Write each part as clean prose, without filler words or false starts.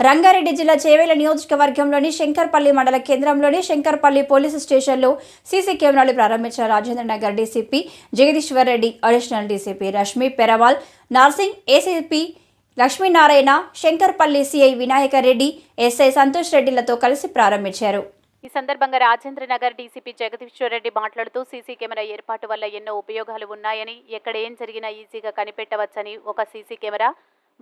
రంగారెడ్డి జిల్లా చేవేళ్ల నియోజకవర్గంలోని శంకర్పల్లి మండల కేంద్రంలోని శంకర్పల్లి పోలీసు స్టేషన్లో సీసీ కెమెరాలు ప్రారంభించిన Rajendranagar DCP Jagadishwar Reddy, additional DCP Rashmi Perwal, Narsing ACP Lakshminarayana, Shankarpally CI Vinayaka Reddy, SI Santosh రెడ్డిలతో కలిసి ప్రారంభించారు. ఈ సందర్భంగా రాజేంద్రనగర్ డీసీపీ జగదీశ్వర్ రెడ్డి మాట్లాడుతూ సీసీ కెమెరా ఏర్పాటు వల్ల ఎన్నో ఉపయోగాలు ఉన్నాయని, ఎక్కడ ఏం జరిగినా ఈజీగా కనిపెట్టవచ్చని, ఒక సీసీ కెమెరా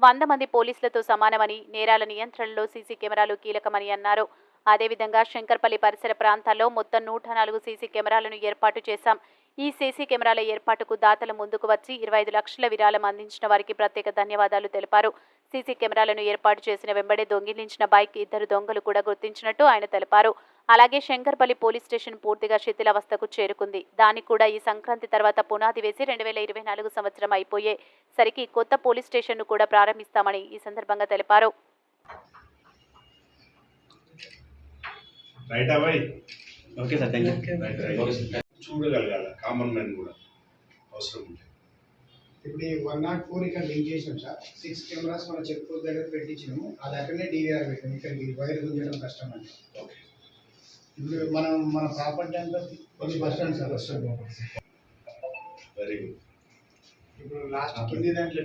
100 మంది పోలీసులతో సమానమని, నేరాల నియంత్రణలో సీసీ కెమెరాలు కీలకమని అన్నారు. అదేవిధంగా శంకర్పల్లి పరిసర ప్రాంతాల్లో మొత్తం 104 సీసీ కెమెరాలను ఏర్పాటు చేశాం. ఈ సీసీ కెమెరాల ఏర్పాటుకు దాతలు ముందుకు వచ్చి 25 లక్షల విరాళం అందించిన వారికి ప్రత్యేక ధన్యవాదాలు తెలిపారు. సీసీ కెమెరాలను ఏర్పాటు చేసిన వెంబడే దొంగిలించిన బైక్ 2 దొంగలు కూడా గుర్తించినట్టు ఆయన తెలిపారు. అలాగే శంకర్పల్లి పోలీస్ స్టేషన్ పూర్తిగా శిథిలావస్థకు చేరుకుంది. దానికి కూడా ఈ సంక్రాంతి తర్వాత పునాది వేసి 2024 సంవత్సరం అయిపోయే సరికి కొత్త పోలీస్ స్టేషన్ను కూడా ప్రారంభిస్తామని ఈ సందర్భంగా తెలిపారు. చూడగలగాలి కామన్ మ్యాన్ కూడా అవసరం ఉంది. ఇప్పుడు ఈ 104 ఇక్కడ లింక్ చేసాం సార్. 6 కెమెరాస్ మన చెక్ పోస్ట్ దగ్గర పెట్టించినాము. అది అక్కడనే డీవీఆర్ పెట్టాము. ఇక్కడికి వైర్ గుంజడం కష్టం అండి. ఇప్పుడు మన ప్రాపర్టీ అంతా కొంచెం bus stand sir. Bus stand very good. ఇప్పుడు లాస్ట్ కింది దాంట్లో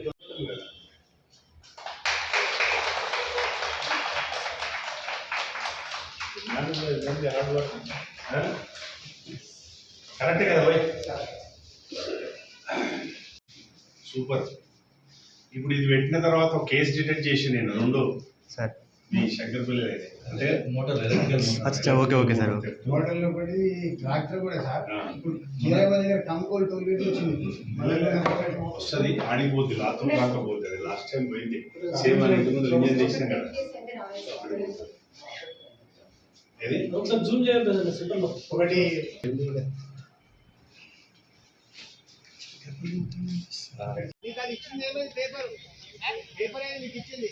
కరెక్టే కదా బాయ్. సూపర్. ఇప్పుడు ఇది పెట్టిన తర్వాత ఒక కేసు డిటెక్ట్ చేసి నేను 2 సార్ మీ శంకర్పల్లి అంటే మోటార్ ఎలక్ట్రికల్ ఓకే సార్. మోడల్లో పడి ట్రాక్టర్ కూడా సార్. ఇప్పుడు జీరాబాద్ దగ్గర కంకోల్ టోల్ గేట్ వచ్చింది. వస్తుంది ఆడిపోతుంది, లాతో కాకపోతుంది. లాస్ట్ టైం పోయింది సేమ్ అని ఇంటి ముందు ఇంజన్ చేసిన కదా. ఒకసారి జూమ్ చేయాలి ఒకటి మీకు అది ఇచ్చింది ఏమైంది? పేపర్ అనేది మీకు ఇచ్చింది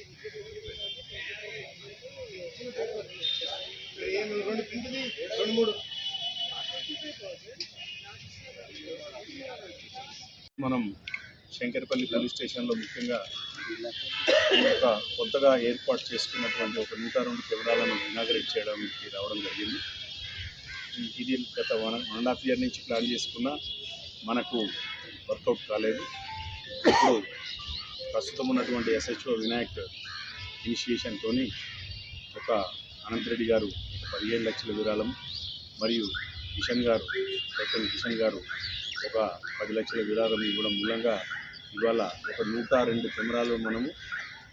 ఏమి 2 ప్రింట్ది 2 3 మనం శంకర్పల్లి పోలీస్ స్టేషన్లో ముఖ్యంగా ఒక కొత్తగా ఏర్పాటు చేసుకున్నటువంటి ఒక 102 కెమెరాలను ఇనాగరేట్ చేయడానికి రావడం జరిగింది. ఇది గత 1.5 ఇయర్ నుంచి ప్లాన్ చేసుకున్న మనకు వర్కౌట్ కాలేదు. ఇప్పుడు ప్రస్తుతం ఉన్నటువంటి ఎస్హెచ్ఓ వినాయక్ ఇనిషియేషన్తో ఒక అనంతరెడ్డి గారు 15 లక్షల విరాళం మరియు కిషన్ గారు ఒక 10 లక్షల విరాళం ఇవ్వడం మూలంగా ఇవాళ ఒక 102 కెమెరాలు మనము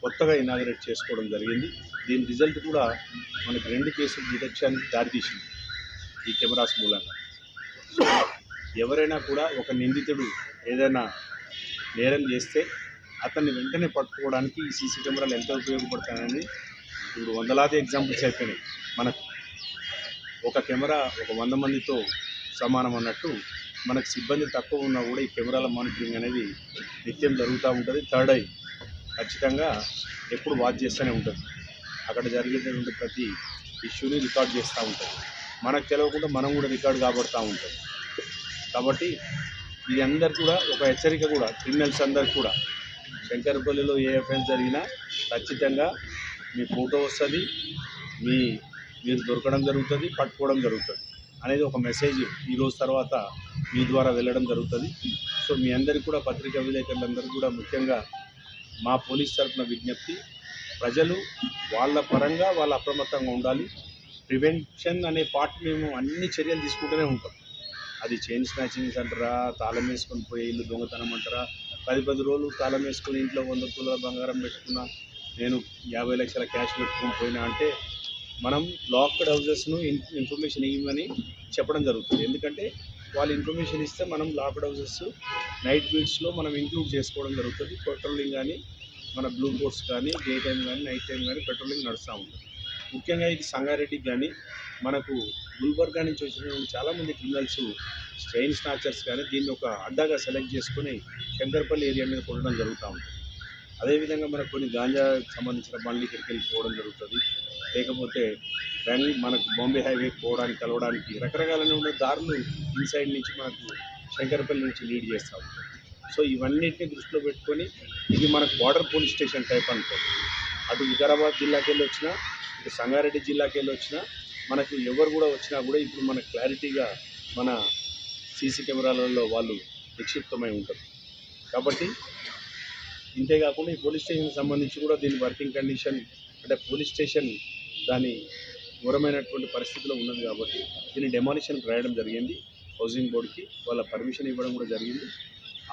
కొత్తగా ఇనాగరేట్ చేసుకోవడం జరిగింది. దీని రిజల్ట్ కూడా మనకి 2 కేసుల డిటెక్షన్కి దారితీసింది ఈ కెమెరాస్ మూలంగా. ఎవరైనా కూడా ఒక నిందితుడు ఏదైనా నేరం చేస్తే అతన్ని వెంటనే పట్టుకోవడానికి ఈ సీసీ కెమెరాలు ఎంత ఉపయోగపడతాయని ఇప్పుడు వందలాది ఎగ్జాంపుల్స్ అయిపోయినాయి. మనకు ఒక కెమెరా ఒక 100 మందితో సమానం అన్నట్టు మనకు సిబ్బంది తక్కువ ఉన్నా కూడా ఈ కెమెరాల మానిటరింగ్ అనేది నిత్యం జరుగుతూ ఉంటుంది. థర్డ్ ఐ ఖచ్చితంగా ఎప్పుడు వాచ్ చేస్తూనే ఉంటుంది. అక్కడ జరిగేటటువంటి ప్రతి ఇష్యూని రికార్డ్ చేస్తూ ఉంటుంది. మనకు తెలియకుండా మనం కూడా రికార్డ్ కాబడుతూ ఉంటుంది. కాబట్టి ఇది అందరు కూడా ఒక హెచ్చరిక కూడా క్రిమినల్స్ అందరికి కూడా శంకర్పల్లిలో ఏ అఫెన్స్ జరిగినా ఖచ్చితంగా మీ ఫోటో వస్తుంది, మీరు దొరకడం జరుగుతుంది, పట్టుకోవడం జరుగుతుంది అనేది ఒక మెసేజ్ ఈరోజు తర్వాత మీ ద్వారా వెళ్ళడం జరుగుతుంది. సో మీ అందరికీ కూడా పత్రికా విలేకరులందరూ కూడా ముఖ్యంగా మా పోలీస్ తరఫున విజ్ఞప్తి, ప్రజలు వాళ్ళ పరంగా వాళ్ళు అప్రమత్తంగా ఉండాలి. ప్రివెన్షన్ అనే పార్ట్ మేము అన్ని చర్యలు తీసుకుంటూనే ఉంటాం. అది చైన్ స్నాచింగ్స్ అంటారా, తాళం వేసుకొని పోయి ఇల్లు దొంగతనం అంటారా, 10 రోజులు తాళం వేసుకొని ఇంట్లో 100 తులాల బంగారం పెట్టుకున్నా, నేను 50 లక్షల క్యాష్ పెట్టుకొని పోయినా అంటే మనం లాక్డ్ హౌజెస్ను ఇన్ఫర్మేషన్ ఇవ్వమని చెప్పడం జరుగుతుంది. ఎందుకంటే వాళ్ళు ఇన్ఫర్మేషన్ ఇస్తే మనం లాక్డ్ హౌజెస్ నైట్ బీట్స్లో మనం ఇంక్లూడ్ చేసుకోవడం జరుగుతుంది. పెట్రోలింగ్ కానీ మన బ్లూ బోట్స్ కానీ డే టైం కానీ నైట్ టైం కానీ పెట్రోలింగ్ నడుస్తూ ఉంటుంది. ముఖ్యంగా ఇది సంగారెడ్డికి కానీ మనకు గుల్బర్గా నుంచి వచ్చినటువంటి చాలామంది క్రిమినల్స్ చైన్ స్నాచర్స్ కానీ దీన్ని ఒక అడ్డాగా సెలెక్ట్ చేసుకుని శంకర్పల్లి ఏరియా మీద కొట్టడం జరుగుతూ ఉంటుంది. అదేవిధంగా మనకు కొన్ని గాంజా సంబంధించిన బండ్లు ఇక్కడికి వెళ్ళిపోవడం జరుగుతుంది. లేకపోతే మనకు బాంబే హైవే పోవడానికి కలవడానికి రకరకాలైన దారులు ఇన్సైడ్ నుంచి మనకు శంకర్పల్లి నుంచి లీడ్ చేస్తూ ఉంటాయి. సో ఇవన్నిటిని దృష్టిలో పెట్టుకొని ఇది మనకు బార్డర్ పోలీస్ స్టేషన్ టైప్ అనుకోండి. అటు వికారాబాద్ జిల్లాకి వెళ్ళి వచ్చినా ఇటు సంగారెడ్డి జిల్లాకి వెళ్ళి వచ్చినా మనకు ఎవరు కూడా వచ్చినా కూడా ఇప్పుడు మనకు క్లారిటీగా మన సీసీ కెమెరాలలో వాళ్ళు నిక్షిప్తమై ఉంటారు. కాబట్టి ఇంతేకాకుండా ఈ పోలీస్ స్టేషన్కి సంబంధించి కూడా దీని వర్కింగ్ కండిషన్ అంటే పోలీస్ స్టేషన్ దాని ఘోరమైనటువంటి పరిస్థితిలో ఉన్నది కాబట్టి దీన్ని డెమాలిషన్కి రాయడం జరిగింది. హౌసింగ్ బోర్డుకి వాళ్ళ పర్మిషన్ ఇవ్వడం కూడా జరిగింది.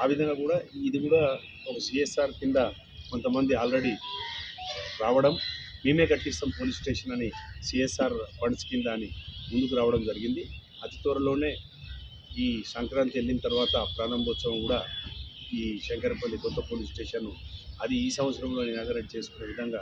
ఆ విధంగా కూడా ఇది కూడా ఒక సిఎస్ఆర్ కింద కొంతమంది ఆల్రెడీ రావడం, మేమే కట్టిస్తాం పోలీస్ స్టేషన్ అని సిఎస్ఆర్ ఫండ్స్ కింద అని ముందుకు రావడం జరిగింది. అతి త్వరలోనే ఈ సంక్రాంతి వెళ్ళిన తర్వాత ప్రారంభోత్సవం కూడా ఈ శంకరపల్లి కొత్త పోలీస్ స్టేషన్ అది ఈ సంవత్సరంలో ఇనాగరేట్ చేసుకునే విధంగా